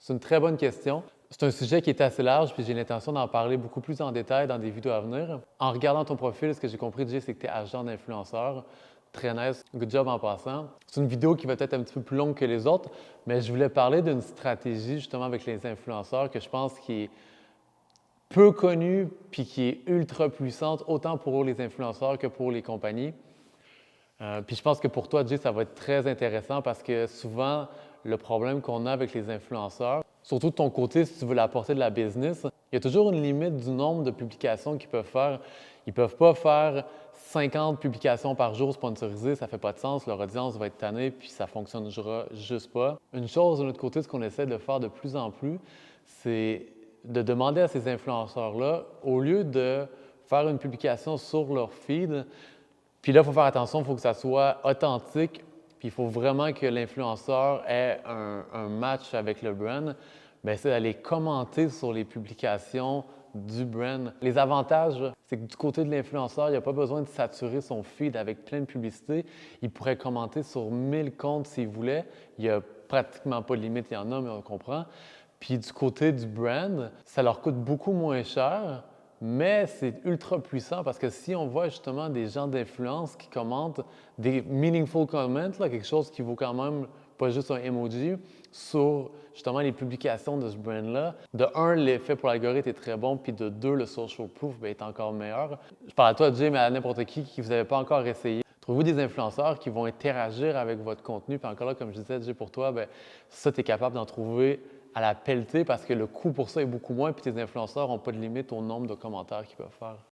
C'est une très bonne question. C'est un sujet qui est assez large, puis j'ai l'intention d'en parler beaucoup plus en détail dans des vidéos à venir. En regardant ton profil, ce que j'ai compris, Jay, c'est que tu es agent d'influenceur. Très nice. Good job en passant. C'est une vidéo qui va être un petit peu plus longue que les autres, mais je voulais parler d'une stratégie justement avec les influenceurs que je pense qui est peu connue puis qui est ultra puissante, autant pour les influenceurs que pour les compagnies. Puis je pense que pour toi, Jay, ça va être très intéressant parce que souvent, le problème qu'on a avec les influenceurs, surtout de ton côté, si tu veux l'apporter de la business, il y a toujours une limite du nombre de publications qu'ils peuvent faire. Ils ne peuvent pas faire 50 publications par jour sponsorisées, ça ne fait pas de sens, leur audience va être tannée, puis ça ne fonctionnera juste pas. Une chose de notre côté, ce qu'on essaie de faire de plus en plus, c'est de demander à ces influenceurs-là, au lieu de faire une publication sur leur feed, puis là, il faut faire attention, il faut que ça soit authentique, puis il faut vraiment que l'influenceur ait un match avec le brand. Bien, c'est d'aller commenter sur les publications du brand. Les avantages, c'est que du côté de l'influenceur, il n'y a pas besoin de saturer son feed avec plein de publicités. Il pourrait commenter sur 1000 comptes s'il voulait. Il n'y a pratiquement pas de limite, il y en a, mais on comprend. Puis du côté du brand, ça leur coûte beaucoup moins cher, mais c'est ultra puissant parce que si on voit justement des gens d'influence qui commentent des meaningful comments, là, quelque chose qui vaut quand même pas juste un emoji, sur justement les publications de ce brand-là, de un, l'effet pour l'algorithme est très bon, puis de deux, le social proof bien, est encore meilleur. Je parle à toi, Jay, mais à n'importe qui vous n'avez pas encore essayé. Trouvez-vous des influenceurs qui vont interagir avec votre contenu, puis encore là, comme je disais, Jay, pour toi, bien, ça, tu es capable d'en trouver à la pelletée parce que le coût pour ça est beaucoup moins, puis tes influenceurs n'ont pas de limite au nombre de commentaires qu'ils peuvent faire.